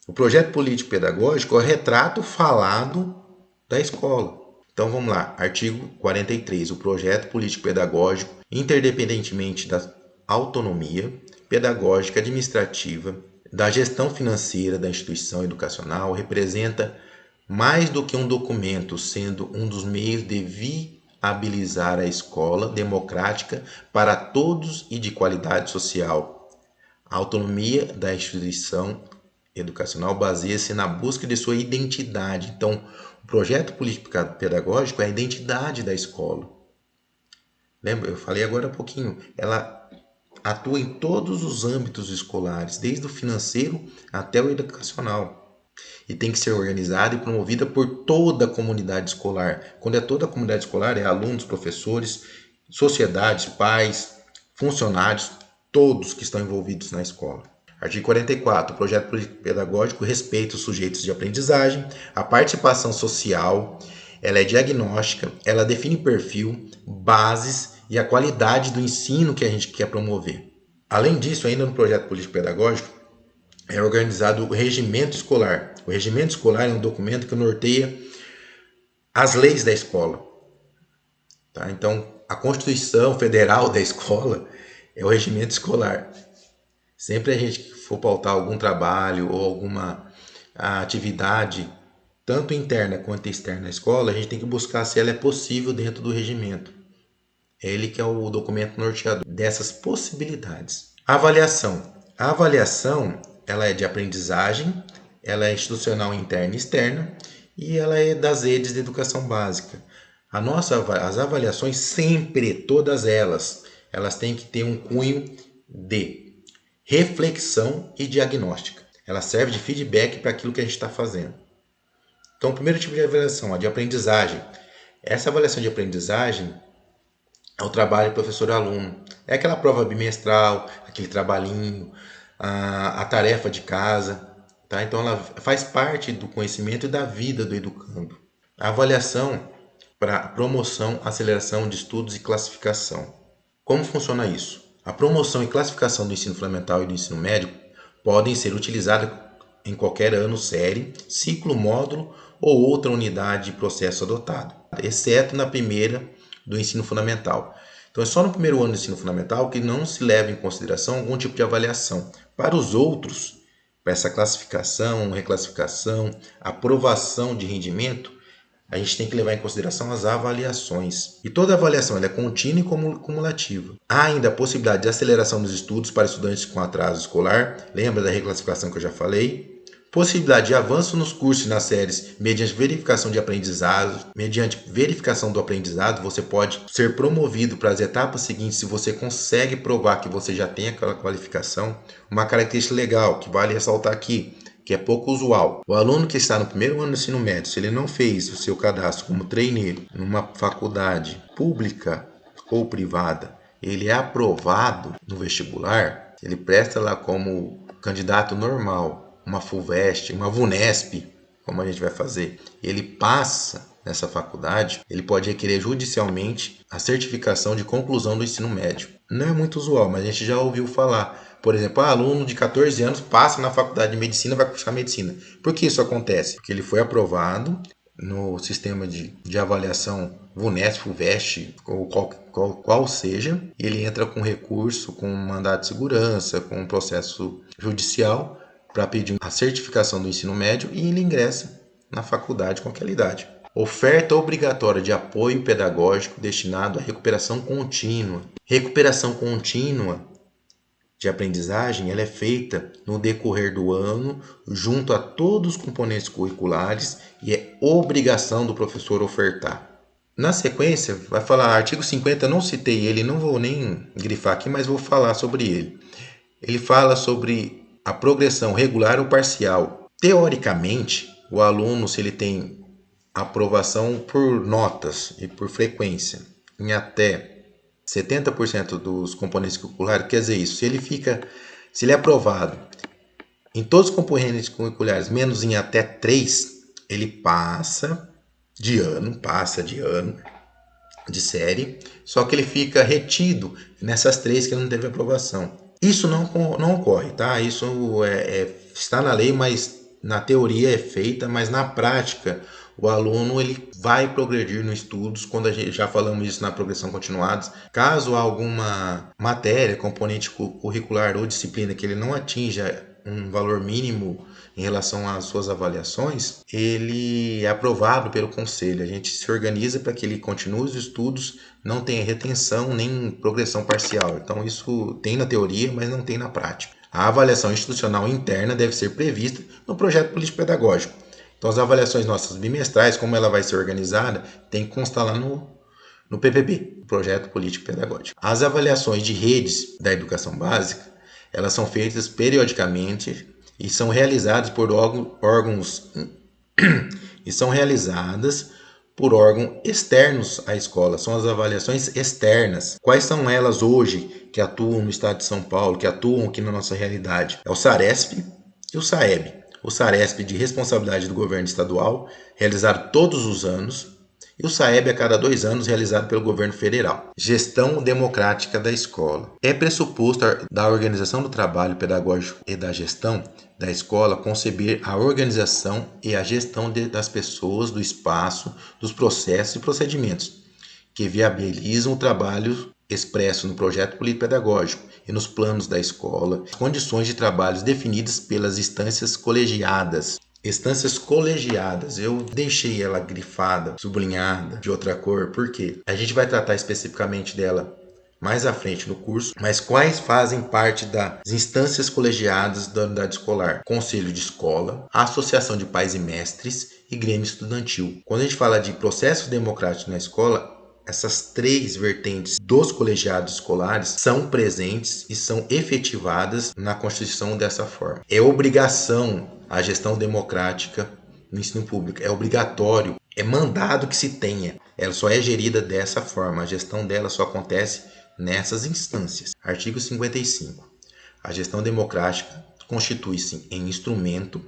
O projeto político-pedagógico é o retrato falado da escola. Então vamos lá, artigo 43. O projeto político-pedagógico, interdependentemente da autonomia pedagógica, administrativa, da gestão financeira da instituição educacional, representa mais do que um documento, sendo um dos meios de viabilizar a escola democrática para todos e de qualidade social. A autonomia da instituição educacional baseia-se na busca de sua identidade. Então, o projeto político-pedagógico é a identidade da escola. Lembra? Eu falei agora há pouquinho. Ela atua em todos os âmbitos escolares, desde o financeiro até o educacional. E tem que ser organizada e promovida por toda a comunidade escolar. Quando é toda a comunidade escolar, é alunos, professores, sociedades, pais, funcionários, todos que estão envolvidos na escola. Artigo 44. O projeto pedagógico respeita os sujeitos de aprendizagem, a participação social, ela é diagnóstica, ela define perfil, bases e a qualidade do ensino que a gente quer promover. Além disso, ainda no projeto político-pedagógico, é organizado o regimento escolar. O regimento escolar é um documento que norteia as leis da escola. Tá? Então, a Constituição Federal da escola é o regimento escolar. Sempre a gente for pautar algum trabalho ou alguma atividade, tanto interna quanto externa na escola, a gente tem que buscar se ela é possível dentro do regimento. É ele que é o documento norteador dessas possibilidades. A avaliação. A avaliação, ela é de aprendizagem, ela é institucional interna e externa e ela é das redes de educação básica. As avaliações sempre, todas elas têm que ter um cunho de reflexão e diagnóstica. Ela serve de feedback para aquilo que a gente está fazendo. Então, o primeiro tipo de avaliação, a de aprendizagem. Essa avaliação de aprendizagem é o trabalho professor-aluno. É aquela prova bimestral, aquele trabalhinho, a tarefa de casa. Tá? Então, ela faz parte do conhecimento e da vida do educando. A avaliação para promoção, aceleração de estudos e classificação. Como funciona isso? A promoção e classificação do ensino fundamental e do ensino médio podem ser utilizadas em qualquer ano, série, ciclo, módulo ou outra unidade de processo adotado, exceto na primeira do ensino fundamental. Então é só no primeiro ano do ensino fundamental que não se leva em consideração algum tipo de avaliação. Para os outros, para essa classificação, reclassificação, aprovação de rendimento, a gente tem que levar em consideração as avaliações. E toda avaliação ela é contínua e cumulativa. Há ainda a possibilidade de aceleração dos estudos para estudantes com atraso escolar. Lembra da reclassificação que eu já falei? Possibilidade de avanço nos cursos e nas séries mediante verificação de aprendizado. Mediante verificação do aprendizado, você pode ser promovido para as etapas seguintes se você consegue provar que você já tem aquela qualificação. Uma característica legal que vale ressaltar aqui, que é pouco usual. O aluno que está no primeiro ano do ensino médio, se ele não fez o seu cadastro como trainee numa faculdade pública ou privada, ele é aprovado no vestibular, ele presta lá como candidato normal, uma FUVEST, uma VUNESP, como a gente vai fazer, ele passa nessa faculdade, ele pode requerer judicialmente a certificação de conclusão do ensino médio. Não é muito usual, mas a gente já ouviu falar. Por exemplo, aluno de 14 anos passa na faculdade de medicina, vai cursar medicina. Por que isso acontece? Porque ele foi aprovado no sistema de avaliação VUNESP, FUVEST, ou qual seja, ele entra com recurso, com mandado de segurança, com um processo judicial para pedir a certificação do ensino médio e ele ingressa na faculdade com aquela idade. Oferta obrigatória de apoio pedagógico destinado à recuperação contínua. Recuperação contínua de aprendizagem ela é feita no decorrer do ano, junto a todos os componentes curriculares e é obrigação do professor ofertar. Na sequência, vai falar artigo 50, não citei ele, não vou nem grifar aqui, mas vou falar sobre ele. Ele fala sobre a progressão regular ou parcial. Teoricamente, o aluno, se ele tem aprovação por notas e por frequência em até 70% dos componentes curriculares, quer dizer isso, se ele é aprovado em todos os componentes curriculares, menos em até 3, ele passa de ano, de série, só que ele fica retido nessas 3 que não teve aprovação. Isso não ocorre, tá? Isso está na lei, mas na teoria é feita, mas na prática o aluno ele vai progredir nos estudos, quando a gente já falamos isso na progressão continuada. Caso alguma matéria, componente curricular ou disciplina que ele não atinja um valor mínimo em relação às suas avaliações, ele é aprovado pelo conselho. A gente se organiza para que ele continue os estudos, não tenha retenção nem progressão parcial. Então isso tem na teoria, mas não tem na prática. A avaliação institucional interna deve ser prevista no projeto político-pedagógico. Então as avaliações nossas bimestrais, como ela vai ser organizada, tem que constar lá no PPP, Projeto Político Pedagógico. As avaliações de redes da educação básica, elas são feitas periodicamente e são realizadas por órgãos externos à escola. São as avaliações externas. Quais são elas hoje que atuam no estado de São Paulo, que atuam aqui na nossa realidade? É o SARESP e o SAEB. O SARESP de responsabilidade do governo estadual, realizado todos os anos, e o SAEB a cada 2 anos, realizado pelo governo federal. Gestão democrática da escola. É pressuposto da organização do trabalho pedagógico e da gestão da escola conceber a organização e a gestão das pessoas, do espaço, dos processos e procedimentos que viabilizam o trabalho expresso no projeto político-pedagógico e nos planos da escola, condições de trabalho definidas pelas instâncias colegiadas. Instâncias colegiadas, eu deixei ela grifada, sublinhada de outra cor, porque a gente vai tratar especificamente dela mais à frente no curso, mas quais fazem parte das instâncias colegiadas da unidade escolar? Conselho de escola, associação de pais e mestres e grêmio estudantil. Quando a gente fala de processo democrático na escola, essas 3 vertentes dos colegiados escolares são presentes e são efetivadas na Constituição dessa forma. É obrigação a gestão democrática no ensino público, é obrigatório, é mandado que se tenha. Ela só é gerida dessa forma, a gestão dela só acontece nessas instâncias. Artigo 55. A gestão democrática constitui-se em instrumento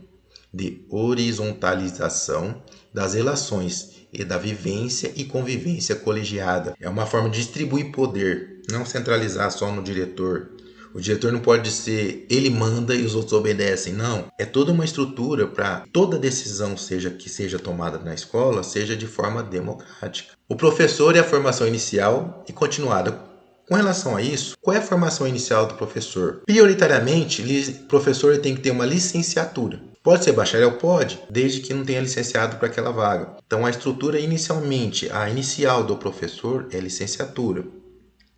de horizontalização das relações e da vivência e convivência colegiada. É uma forma de distribuir poder, não centralizar só no diretor. O diretor não pode ser ele manda e os outros obedecem, não. É toda uma estrutura para toda decisão que seja tomada na escola seja de forma democrática. O professor é a formação inicial e continuada. Com relação a isso, qual é a formação inicial do professor? Prioritariamente, o professor tem que ter uma licenciatura. Pode ser bacharel? Pode, desde que não tenha licenciado para aquela vaga. Então, a estrutura inicialmente, a inicial do professor é licenciatura.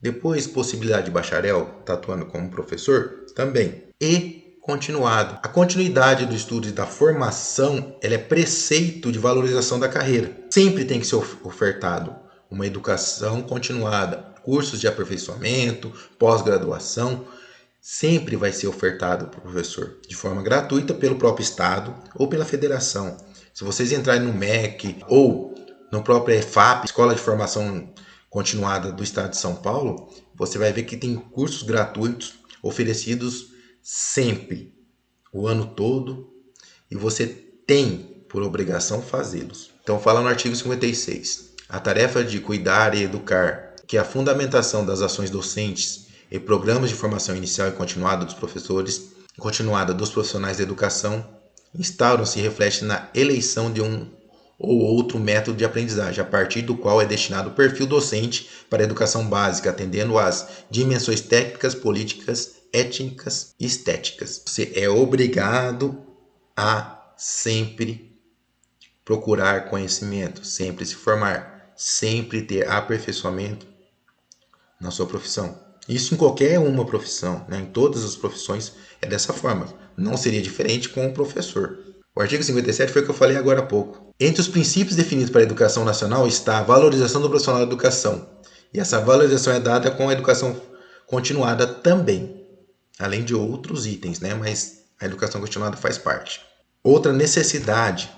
Depois, possibilidade de bacharel, está atuando como professor? Também. E continuado. A continuidade do estudo e da formação, ela é preceito de valorização da carreira. Sempre tem que ser ofertado uma educação continuada, cursos de aperfeiçoamento, pós-graduação, sempre vai ser ofertado para o professor de forma gratuita pelo próprio Estado ou pela federação. Se vocês entrarem no MEC ou no próprio EFAP, Escola de Formação Continuada do Estado de São Paulo, você vai ver que tem cursos gratuitos oferecidos sempre, o ano todo, e você tem por obrigação fazê-los. Então fala no artigo 56. A tarefa de cuidar e educar, que é a fundamentação das ações docentes e programas de formação inicial e continuada dos professores, continuada dos profissionais da educação, instauram-se e refletem na eleição de um ou outro método de aprendizagem, a partir do qual é destinado o perfil docente para a educação básica, atendendo às dimensões técnicas, políticas, étnicas e estéticas. Você é obrigado a sempre procurar conhecimento, sempre se formar, sempre ter aperfeiçoamento na sua profissão. Isso em qualquer uma profissão, né? Em todas as profissões é dessa forma. Não seria diferente com o professor. O artigo 57 foi o que eu falei agora há pouco. Entre os princípios definidos para a educação nacional está a valorização do profissional da educação. E essa valorização é dada com a educação continuada também, além de outros itens, né? Mas a educação continuada faz parte. Outra necessidade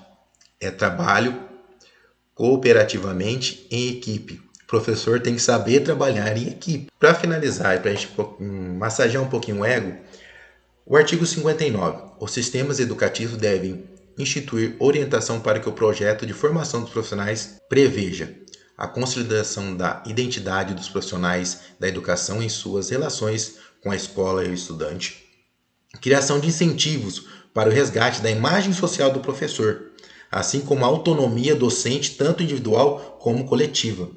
é trabalho cooperativamente em equipe. O professor tem que saber trabalhar em equipe. Para finalizar e para a gente massagear um pouquinho o ego, o artigo 59. Os sistemas educativos devem instituir orientação para que o projeto de formação dos profissionais preveja a consolidação da identidade dos profissionais da educação em suas relações com a escola e o estudante, criação de incentivos para o resgate da imagem social do professor, assim como a autonomia docente, tanto individual como coletiva.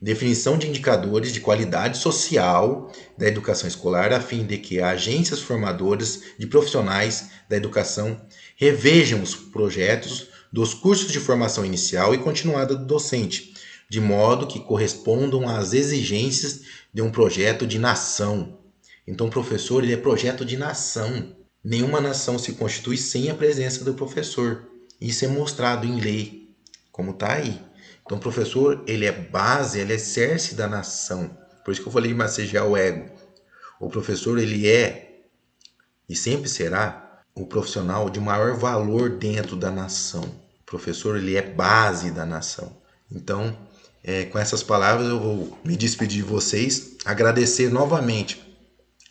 Definição de indicadores de qualidade social da educação escolar, a fim de que agências formadoras de profissionais da educação revejam os projetos dos cursos de formação inicial e continuada do docente, de modo que correspondam às exigências de um projeto de nação. Então, o professor ele é projeto de nação. Nenhuma nação se constitui sem a presença do professor. Isso é mostrado em lei, como está aí. Então, o professor, ele é base, ele é alicerce da nação. Por isso que eu falei de massagear o ego. O professor, ele é e sempre será o profissional de maior valor dentro da nação. O professor, ele é base da nação. Então, com essas palavras, eu vou me despedir de vocês, agradecer novamente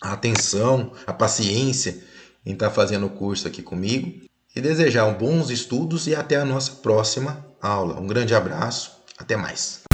a atenção, a paciência em estar fazendo o curso aqui comigo e desejar bons estudos e até a nossa próxima aula. Um grande abraço, até mais.